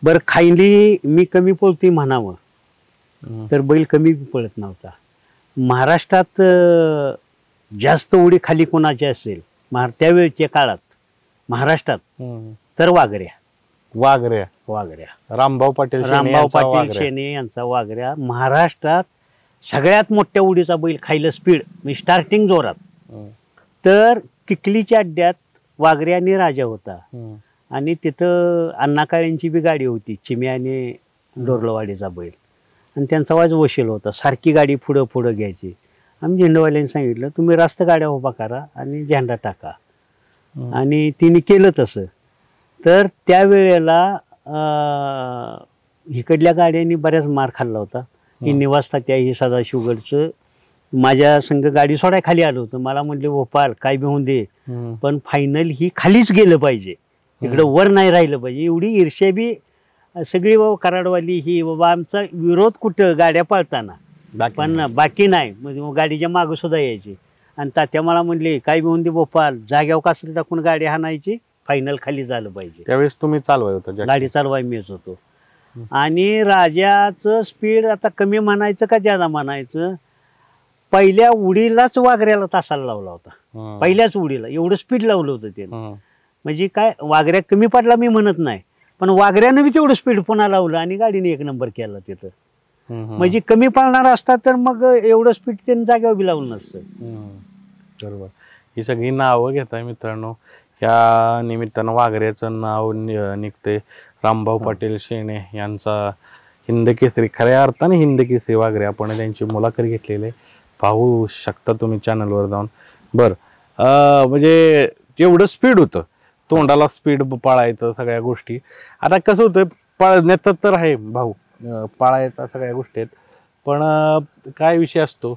बरं खायली मी कमी पळतोय म्हणावं तर बैल कमी पळत नव्हता. महाराष्ट्रात जास्त उडी खाली कोणाची असेल त्यावेळच्या काळात महाराष्ट्रात तर वाघऱ्या रामभाऊ पाटील शेणे यांचा वाघऱ्या. महाराष्ट्रात सगळ्यात मोठ्या उडीचा बैल खायला स्पीड म्हणजे स्टार्टिंग जोरात तर किकलीच्या अड्ड्यात वाघऱ्या आणि राजा होता. आणि तिथं अण्णा काळेंची बी गाडी होती, चिम्या आणि डोरलवाडीचा बैल. आणि त्यांचा वाज वशील होता, सारखी गाडी पुढं पुढं घ्यायची. आम्ही झेंडावाल्यांनी सांगितलं तुम्ही रास्त गाड्या उभा करा आणि झेंडा टाका. आणि तिने केलं तसं. तर त्यावेळेला इकडल्या गाड्यांनी बऱ्याच मार खाल्ला होता. ही निवासता त्या ही सदाशिवगडचं माझ्या संघ गाडी सोडाय खाली आलं होतं. मला म्हणले भोपाल काय बी होऊन दे पण फायनल ही खालीच गेलं पाहिजे, इकडं वर नाही राहिलं पाहिजे. एवढी ईर्ष्या बी सगळी बाबा कराडवाली ही बाबा आमचा विरोध कुठं गाड्या पळताना पण बाकी नाही. म्हणजे गाडीच्या मागं सुद्धा यायची. आणि तात्या मला म्हणले काय बी होऊन दे भोपाल जाग्यावर कासरी टाकून गाडी हाणायची, फायनल खाली झालं पाहिजे. त्यावेळेस तुम्ही चालवाय होता गाडी चालवाय मीच होतो. आणि राजाचं स्पीड आता कमी म्हणायचं का ज्यादा म्हणायचं, पहिल्या उडीलाच वाघऱ्याला तासाला लावला होता. पहिल्याच उडीला एवढं स्पीड लावलं होतं त्यानं. म्हणजे काय वाघऱ्या कमी पडला मी म्हणत नाही पण वाघऱ्यानं बी तेवढं स्पीड पुन्हा लावलं आणि गाडीने 1 नंबर केला तिथं. म्हणजे कमी पळणार असतात तर मग एवढं स्पीड त्यांनी जागेवर बी लावलं नसतं. बरोबर. ही सगळी नावं घेताय मित्रांनो, ह्या निमित्तानं वाघऱ्याचं नाव निघते. रामभाऊ पाटील शेणे यांचा हिंद केसरी, खऱ्या अर्थाने हिंद केसरी वाघरे. आपण त्यांची मुलाखत घेतलेली पाहू शकता तुम्ही चॅनलवर जाऊन. बरं म्हणजे एवढं स्पीड होतं, तोंडाला स्पीड पाळायचं सगळ्या गोष्टी. आता कसं होतं पळण्याचं तर आहे भाऊ, पाळायचा सगळ्या गोष्टी आहेत. पण काय विषय असतो,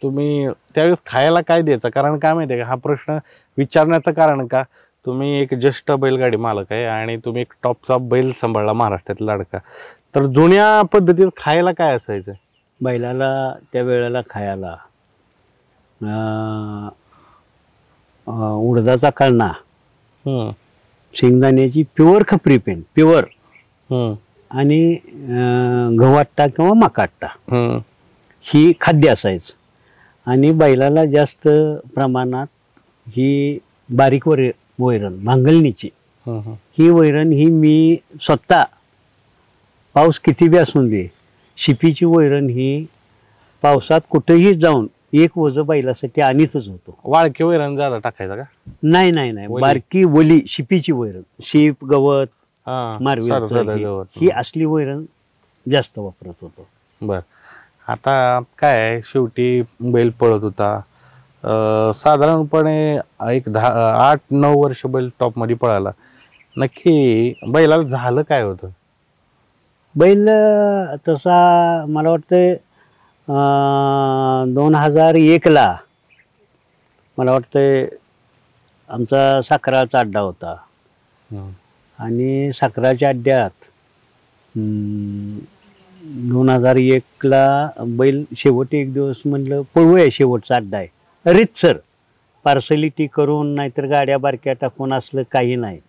तुम्ही त्यावेळेस खायला काय द्यायचं? कारण काय माहिती आहे का, हा प्रश्न विचारण्याचं कारण का, तुम्ही एक ज्येष्ठ बैलगाडी मालक आहे आणि तुम्ही एक टॉपचा बैल सांभाळला महाराष्ट्रात लाडका. तर जुन्या पद्धतीत खायला काय असायचं? बैलाला त्या वेळेला खायला उडदाचा कळणा, शेंगदाण्याची प्युअर खपरी पेंड प्युअर, आणि गव्हाट्टा किंवा मकाट्टा ही खाद्य असायचं. आणि बैलाला जास्त प्रमाणात ही बारीक वैरण भांगलणीची ही वैरण ही मी स्वतः पाऊस किती बी असून दे, शिपीची वैरण ही पावसात कुठेही जाऊन एक वजं बैलासाठी आणीतच होतो. वाळके वैरण झाला टाकायचा का? नाही नाही नाही, बारकी वली शिपीची वैरण, शिप गवत मारवी ही असली वैरण जास्त वापरत होतो. बर, आता काय शेवटी बैल पळत होता, साधारणपणे एक 8-9 वर्ष बैल टॉप मध्ये पळाला. नक्की बैलाला झालं काय होतं? बैल तसा मला वाटतं 2001ला मला वाटतं आमचा साखराचा अड्डा होता. आणि साखराच्या अड्ड्यात 2001ला बैल शेवट एक दिवस म्हणलं पळवूया, शेवटचा अड्डा आहे, रीतसर पार्सलिटी करून, नाहीतर गाड्या बारक्या टाकून असलं काही नाही.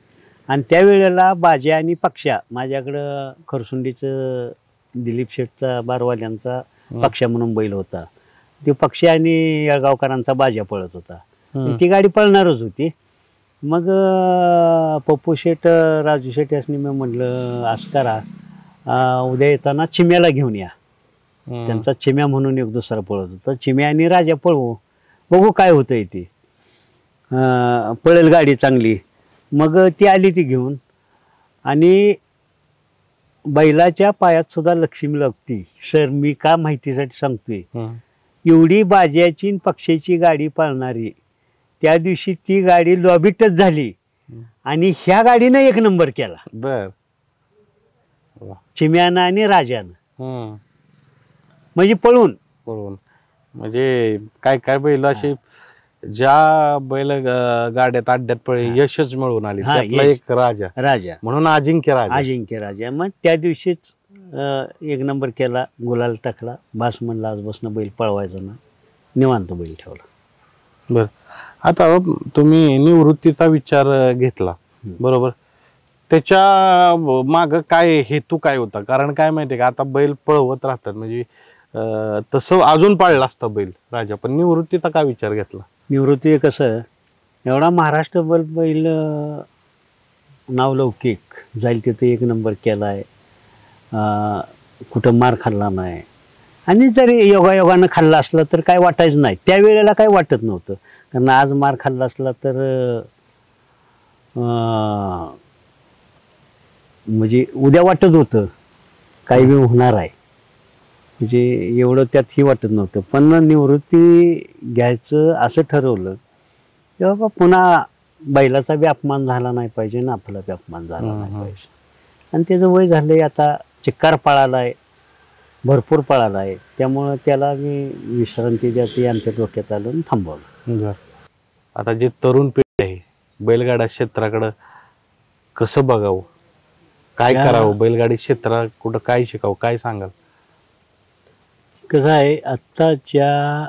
आणि त्यावेळेला बाज्या आणि पक्षा, माझ्याकडं खरसुंडीचं दिलीप शेठचा बारवाल्यांचा पक्षा म्हणून बैल होता. ते पक्षी आणि येळगावकरांचा बाज्या पळत होता. ती गाडी पळणारच होती. मग पप्पू शेठ राजू शेठ यासनी मी म्हटलं असं करा, उद्या येताना चिम्याला घेऊन या. त्यांचा चिम्या म्हणून एक दुसरा पळत होता. चिम्या आणि राजा पळवू, बघू काय होतंय ते, पळेल गाडी चांगली. मग ती आली ती घेऊन, आणि बैलाच्या पायात सुद्धा लक्ष्मी लागती. सर मी का माहितीसाठी सांगतोय, एवढी बाज्याची पक्षाची गाडी पळणारी, त्या दिवशी ती गाडी लॉबीटच झाली आणि ह्या गाडीनं 1 नंबर केला. बर, चिम्यानं आणि राजानं. म्हणजे पळून म्हणजे काय काय बैल अशी ज्या बैल गाड्यात अड्ड्यात पळे यशच मिळवून आली, त्यातला एक राजा म्हणून अजिंक्य राजा. मग त्या दिवशीच 1 नंबर केला, गुलाल टाकला. बास म्हणला आजपासून बैल पळवायचा ना, निवांत बैल ठेवला. बर, आता तुम्ही निवृत्तीचा विचार घेतला बरोबर, त्याच्या माग काय हेतू काय होता? कारण काय माहितीये का, आता बैल पळवत राहतात म्हणजे तसं अजून पाळलं असतं बैल राजा, पण निवृत्तीचा काय विचार घेतला? निवृत्ती कसं, एवढा महाराष्ट्र बैल नावलौकिक जाईल तिथे 1 नंबर केलाय, कुठं मार खाल्ला नाही. आणि जरी योगायोगानं खाल्ला असला तर काय वाटायचं नाही, त्यावेळेला काय वाटत नव्हतं. कारण आज मार खाल्ला असला तर म्हणजे उद्या वाटत होतं काही वेळ होणार आहे, म्हणजे एवढं त्यात ही वाटत नव्हतं. पण निवृत्ती घ्यायचं असं ठरवलं तेव्हा पुन्हा बैलाचा बी अपमान झाला नाही पाहिजे ना, आपला बी अपमान झाला नाही पाहिजे. आणि त्याचं वय झालंय आता, चिक्कार पळाला आहे, भरपूर पळाला आहे, त्यामुळं त्याला मी विश्रांती द्यायची आमच्या डोक्यात आलं, थांबवलं. आता जे तरुण पिढी आहे बैलगाडा क्षेत्राकडं कसं बघावं, काय करावं, बैलगाडी क्षेत्रात कुठं काय शिकावं, काय सांगाल? कसं आहे आत्ताच्या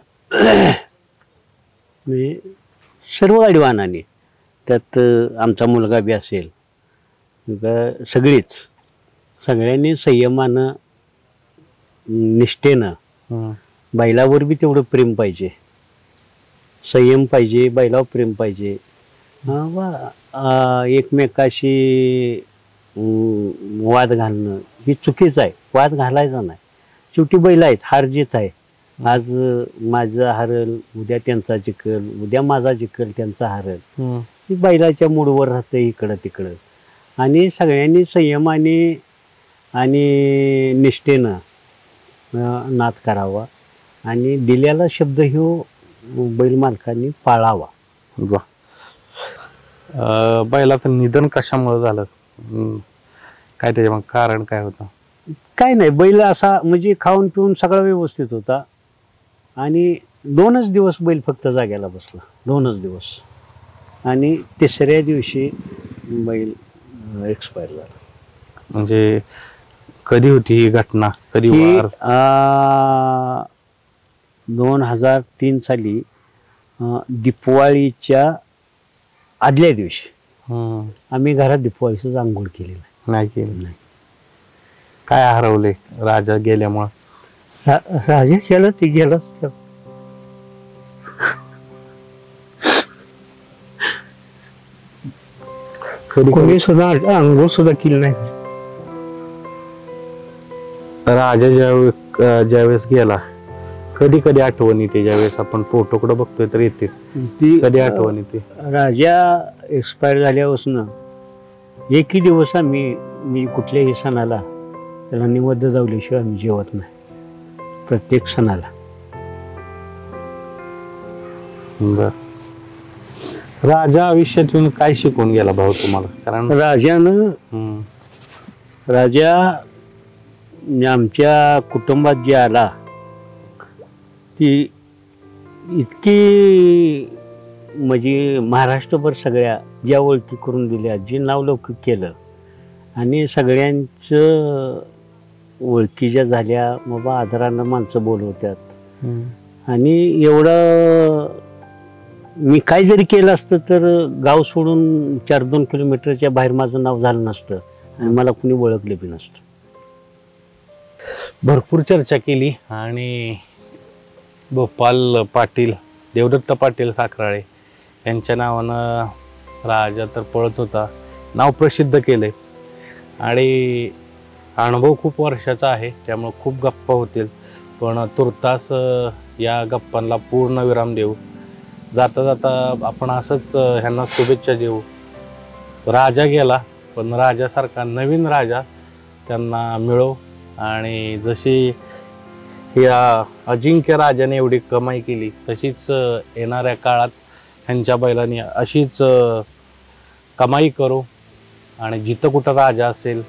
म्हणजे सर्व गाडीवानाने, त्यात आमचा मुलगा बी असेल, सगळ्यांनी संयमानं निष्ठेनं, बैलावर बी तेवढं प्रेम पाहिजे, संयम पाहिजे, बैलावर प्रेम पाहिजे. एकमेकाशी वाद घालणं ही चुकीचं आहे. वाद घालायचा नाही. शेवटी बैल आहेत, हार जीत आहे. आज माझं हारल, उद्या त्यांचा जिकल, उद्या माझा जिकल, त्यांचा हारल. ही बैलाच्या मूडवर राहतं इकडं तिकडं. आणि सगळ्यांनी संयमाने आणि निष्ठेनं नाद करावा आणि दिलेला शब्द ह्यो बैल मालकांनी पाळावा. बैलाचं निधन कशामुळे झालं, काय त्याच्या कारण काय होतं? काय नाही, बैल असा म्हणजे खाऊन पिऊन सगळा व्यवस्थित होता आणि 2च दिवस बैल फक्त जाग्याला बसला, 2च दिवस, आणि 3ऱ्या दिवशी बैल एक्सपायर झाला. म्हणजे कधी होती ही घटना, कधी ही वार? 2003 साली दिपवाळीच्या आदल्या दिवशी आम्ही घरात दिपवाळीच आंघोळ केलेली नाही केलं. काय हरवले राजा गेल्यामुळं? राजा केलं ते गेलं. कोणी सुद्धा आंघोळ सुद्धा केली नाही. राजा ज्यावेळेस गेला, कधी कधी आठवण येते? ज्यावेळेस आपण फोटोकडे बघतोय तर येते, ती कधी आठवण येते? राजा एक्सपायर झाल्यापासून एकही दिवस मी कुठल्याही सणाला त्याला निवेद्य जावल्याशिवाय आम्ही जेवत नाही, प्रत्येक सणाला. बर, राजा आयुष्यातून काय शिकून गेला भाऊ तुम्हाला? कारण राजा आमच्या कुटुंबात जे आला ती इतकी म्हणजे महाराष्ट्रभर सगळ्या ज्या ओळखी करून दिल्या, जे नावलौकिक केलं आणि सगळ्यांचं ओळखीच्या झाल्या, बाबा आदरानं माणसं बोलवतात. आणि एवढं मी काय जरी केलं असतं तर गाव सोडून 4-2 किलोमीटरच्या बाहेर माझं नाव झालं नसतं आणि मला कुणी ओळखलं बी नसतं. भरपूर चर्चा केली आणि गोपाल पाटील, देवदत्त पाटील साखराळे यांच्या नावानं राजा तर पळत होता, नाव प्रसिद्ध केले आणि अनुभव खूप वर्षाचा आहे, त्यामुळे खूप गप्पा होतील. पण तुर्तास या गप्पांना पूर्ण विराम देऊ. जाता जाता आपण असंच ह्यांना शुभेच्छा देऊ. राजा गेला, पण राजासारखा नवीन राजा त्यांना मिळो आणि जशी या अजिंक्य राजाने एवढी कमाई केली तशीच येणाऱ्या काळात ह्यांच्या बैलांनी अशीच कमाई करू आणि जिथं कुठं राजा असेल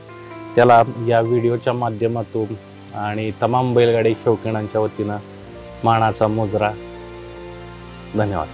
त्याला या व्हिडिओच्या माध्यमातून आणि तमाम बैलगाडी शौकीनांच्या वतीनं मानाचा मुजरा. धन्यवाद.